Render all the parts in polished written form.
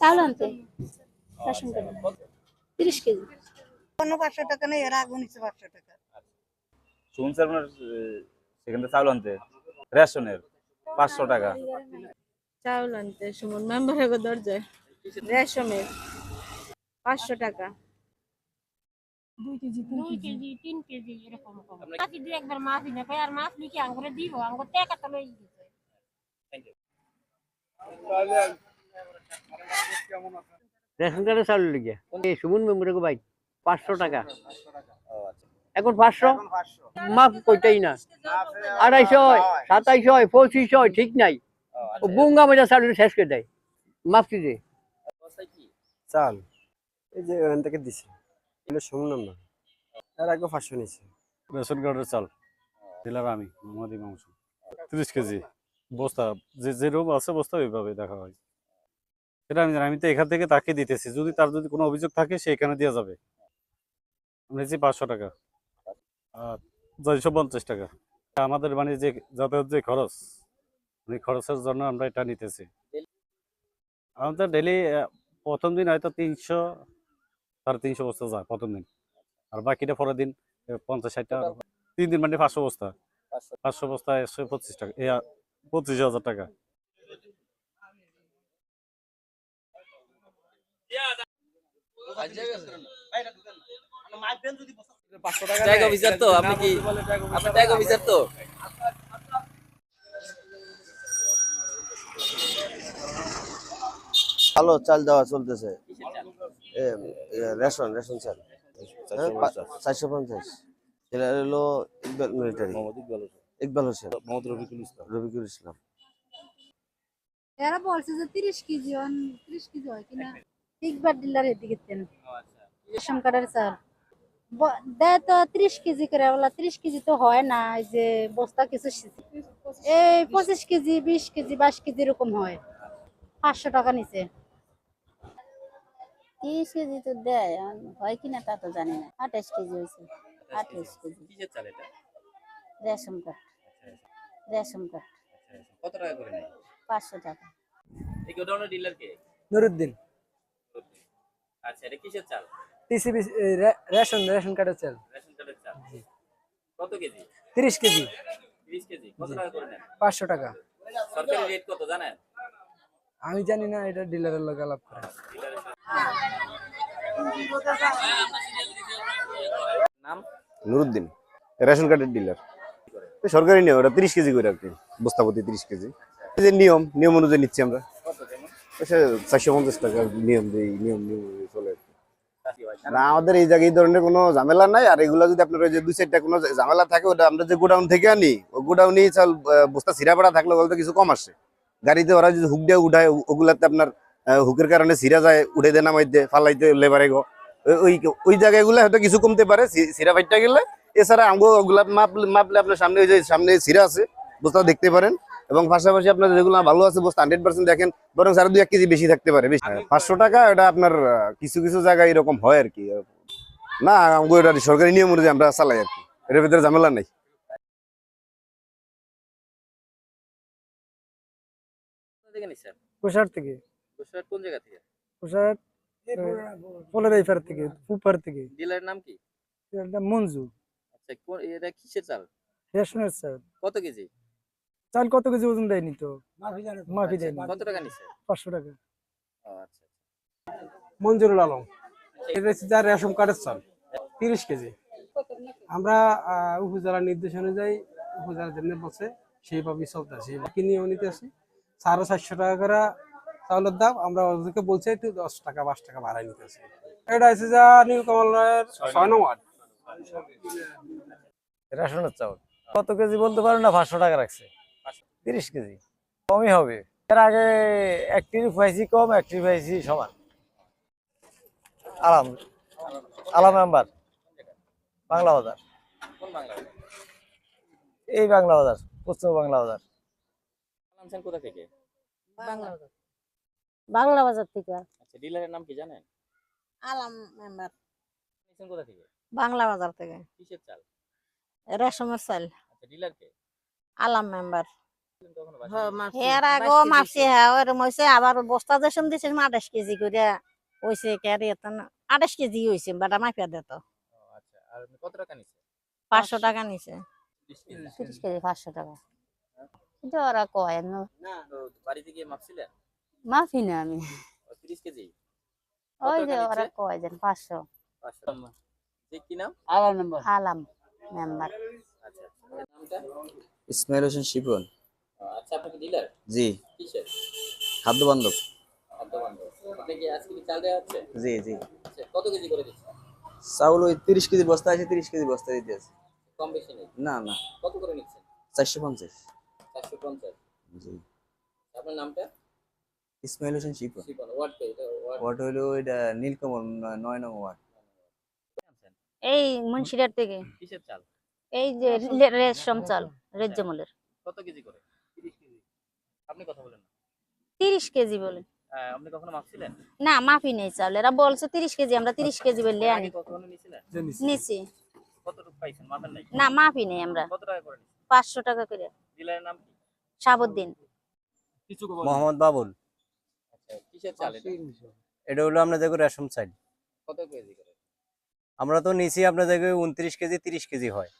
চাল আনতে ration card 30 KG. কোনো 500 টাকা নেই, এর আগুন হচ্ছে 500 টাকা। শুনছি আপনার সেখান থেকে চাউল আনতে রেশনের 500 টাকা। চাউল আনতে সুমন মেম্বারের দরজায় রেশনের 500 টাকা। 2 কেজি 3 কেজি এরকম কম মাছি দুই একবার মাছ দিনে কয় আর মাছ লিখে আঙ্গুরে দিব আঙ্গুর টাকা তো লই গেছে। রেশন কার্ডে চাউল লিখে সুমন মেম্বারের ভাই 500 টাকা। এখন 500 মাপ কইটাই না, 250, 2700, 2500 ঠিক নাই। ও বুঙ্গা মজা চাউল শেষ করে দেয়, মাপ কি যে চাল এই যে ওখান থেকে দিছে সুমন নাম্বার, এর আগে 500 নিয়েছে। রেশন কার্ডের চাল ডিলার আমি মোহাম্মদ ইমাম হোসেন 30 কেজি বস্তা, যেরকম আছে বস্তা ওইভাবে দেখা হয়। সেটা আমি জানি, আমি তো এখান থেকে তাকে দিতেছি, যদি তার যদি কোনো অভিযোগ থাকে সে এখানে দেওয়া যাবে। আমি দিচ্ছি 500 টাকা আর 450 টাকা। আমাদের মানে যে যাতায়াত যে খরচ, ওই খরচের জন্য আমরা এটা নিতেছি। আমাদের ডেলি প্রথম দিন হয়তো 300 350 বস্তা যায় প্রথম দিন, আর বাকিটা পরের দিন 50-60টা। 3 দিন মানে 500 বস্তা, 500 বস্তা 125 টাকা, 25,000 টাকা। জায়গা বিচার তো আপনি কি আপনার জায়গা বিচার তো ভালো চাল দেওয়া চলতেছে, রেশন রেশন চাল 450। এটা হলো ইকবাল মিলিটারি, ইকবাল হোসেন, রবিকুল ইসলাম। এরা বলছে যে 30 কেজি 30 কেজি হয় কিনা একবার ডিলারের দিকে দেন রেশন কার্ডের চাল দেয় তো 30 কেজি করে, বলা 30 কেজি তো হয় না, এই যে বস্তা কিছু এই 25 কেজি 20 কেজি 22 কেজি এরকম হয়। 500 টাকা নিচে 30 কেজি তো দেয়, হয় কিনা তা তো জানি না। 28 কেজি হয়েছে, 28 কেজি। কিসের চাল এটা? Ration card, ration card. কত টাকা করে নেয়? 500 টাকা। এই গোডাউনের ডিলার কে? নুরুদ্দিন। আচ্ছা, এটা কিসের চাল? টিসিবি রেশন কার্ডের চাল রেশন কার্ডের চাল। কত কেজি? 30 কেজি 30 কেজি কত টাকা করে নেন? 500 টাকা। সরকারি রেট কত জানেন? আমি জানি না, এটা ডিলারের লগে আলাপ করে। নাম? নুরুদ্দিন, রেশন কার্ডের ডিলার। সরকারি নিয়ম, ওটা 30 কেজি করে আর কি, বস্তাপতি 30 কেজি। এই যে নিয়ম অনুযায়ী নিচ্ছি আমরা। 450 টাকা নিয়ম চলে। আর আমাদের এই জায়গায় এই ধরনের কোনো ঝামেলা নাই। আর এগুলা যদি আপনার ওই যে 2-4টা কোনো ঝামেলা থাকে, ওটা আমরা যে গোডাউন থেকে আনি, ওই গোডাউনেই চাল বস্তা ছিঁড়া পড়া থাকলে বলতে কিছু কম আসে। গাড়িতে ওরা যদি হুক দিয়ে উঠায়, ওগুলাতে আপনার হুকের কারণে ছিঁড়া যায়, উঠে দেয় নামাইতে ফালাইতে লেবারে গো, ওই জায়গাগুলো হয়তো কিছু কমতে পারে ছিঁড়া ফাইটটা গেলে। এছাড়া আমগো ওগুলা মাপলে আপনার সামনে ওই যে সামনে ছিঁড়া আছে বস্তা দেখতে পারেন। এবং পাশাপাশি আপনার যেগুলো ভালো আছে বস্তা 100% দেখেন, বরং আরো 2-1 কেজি বেশি থাকতে পারে। 500 টাকা এটা আপনার কিছু কিছু জায়গায় এরকম হয় আর কি। না আমগো এটা সরকারি নিয়ম অনুযায়ী আমরা চালাই আর কি, এর ভিতরে ঝামেলা নাই। কোথা থেকে নিছেন? কুশার থেকে। কুশার কোন জায়গা থেকে? কুশার পোলারাইফার থেকে, ফুপার থেকে। ডিলারের নাম কি? এটা মঞ্জু। আচ্ছা, এটা কিসের চাল? রেশনের চাল। কত কেজি? চাল কত কেজি ওজন দেয়নি তো, মাফি দেয়নি। কত টাকা নিছে? 500 টাকা। ও আচ্ছা। মঞ্জুরুল আলম, এটা হচ্ছে যার রেশন কার্ডের চাল 30 কেজি। আমরা উপজেলার নির্দেশ অনুযায়ী উপজেলা যেমনি বলছে সেইভাবে চলতেছি, কিনে নিতেছি। 450 টাকা করে চাউলের দাম, আমরা ওদেরকে বলছি একটু 10 টাকা 5 টাকা বাড়াই নিতেছি। এটা হচ্ছে যা নীলকমলের 6 নং ওয়ার্ড। রেশনের চাউল কত কেজি বলতে পারেন না, 500 টাকা রাখছে। 30 কেজি কমই হবে। এর আগে 1 কেজি পাইছি কম, 1 কেজি পাইছি সমান। আলাম মেম্বার, বাংলা বাজার। কোন বাংলা? এই বাংলা বাজার, পশ্চিম বাংলা বাজার। আনছেন কোথা থেকে? বাংলা বাজার, বাংলা বাজার থেকে। আচ্ছা, ডিলারের নাম কি জানেন? আলাম মেম্বার, নিছেন কোথা থেকে? বাংলা বাজার থেকে কিসের চাল? রেশনের চাল। আচ্ছা, ডিলার কে? আলাম মেম্বার। এর আগেও মাপছি হ্যাঁ ওরম হয়েছে আবার বস্তা যেসম দিছে 28 কেজি করে হয়েছে ক্যারি 28 কেজি হয়েছে বাটা মাপিয়া দিত আচ্ছা আর কত টাকা নিছে 500 টাকা নিছে 30 কেজি 30 কেজি 500 টাকা এটা ওরা কয় না তো বাড়িতে গিয়ে মাপছিলেন মাফি না আমি 30 কেজি ওই কত যে টাকা ওরা নিচ্ছে? কয় যেন 500 500 ঠিক কি নাম আলাম মেম্বার আচ্ছা নামটা ইসমাইল হোসেন শিপন। আচ্ছা আপনি কি ডিলার জি। কিসের খাদ্য বান্ধব। খাদ্যবান্ধব আপনি কি আজকে কি চাল দেওয়া হচ্ছে জি জি। আচ্ছা কত কেজি করে দিচ্ছেন চাউল ওই 30 কেজি বস্তা আছে, 30 কেজি বস্তা দিতে আছে। কম বেশি নেই না না, কত করে নিচ্ছেন 450। 450 জি। আপনার নামটা ইসমাইল হোসেন শিপন। শিপন ওয়ার্ড কে এটা ওয়ার্ড ওয়াট হলো এটা নীলকমল 9 নং ওয়ার্ড। এই মুন্সিরার থেকে কিসের চাল এই যে রেশম চাল রেজ্জমলের কত কেজি করে 30 কেজি আপনি কথা বলেন না 30 কেজি বলে আপনি কখনো মাপছিলেন না মাফি নেই চাল এরা বলছে 30 কেজি আমরা 30 কেজি বললে আনি কখনো নিছিলেন নিছি কতটুকু পাইছেন মাপেন নাই না মাফি নেই আমরা কত টাকা করে নিছেন 500 টাকা করে ডিলারের নাম কি সাবুদ্দিন কিছু মোহাম্মদ বাবুল। আচ্ছা কিসের চাল এটা এটা হলো আপনাদের রেশম চাল। কত কেজি করে আমরা তো নিছি আপনাদের 29 কেজি 30 কেজি হয়।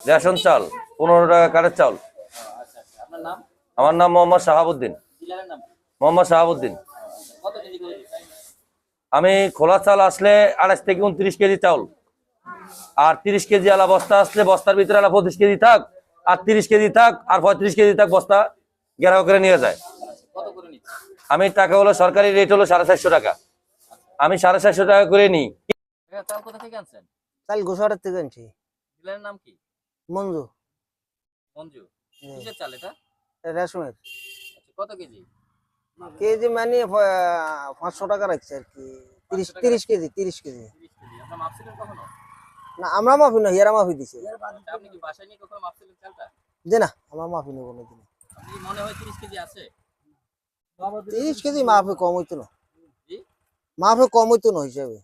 রেশন চাল 15 টাকা কাঠের চাউল। আচ্ছা আপনার নাম আমার নাম মোহাম্মদ শাহাবুদ্দিন। ডিলারের নাম মোহাম্মদ শাহাবুদ্দিন। কত কেজি করে দিচ্ছেন আমি খোলা চাল আসলে 28 থেকে 29 কেজি চাউল, আর 30 কেজি আলা বস্তা আসলে বস্তার ভিতরে আলা 25 কেজি থাক, আর 30 কেজি থাক, আর 35 কেজি থাক, বস্তা ঘেরাও করে নিয়ে যায়। কত করে নিচ্ছেন আমি টাকা হলো সরকারি রেট হলো 450 টাকা, আমি 450 টাকা করে নিই। চাল কোথা থেকে আনছেন চাল গোসাড়ের থেকে আনছি। ডিলারের নাম কি মঞ্জু। মঞ্জু কিসের চাল এটা রেশমের আচ্ছা কত কেজি কেজি মানে 500 টাকা রাখছে আর কি। 30 কেজি 30 কেজি। 30 কেজি আপনারা মাপছিলেন কখনো না আমরা মাফি না, এরা মাফি দিছে। আচ্ছা, আপনি কি বাসায় নিয়ে কখনো মাপছিলেন চালটা যে না আমরা মাফি নেব কোনোদিন। আপনি কি মনে হয় 30 কেজি আছে 30 কেজি মাফে কম হইতো না, জি মাফে কম হইতো না হিসাবে।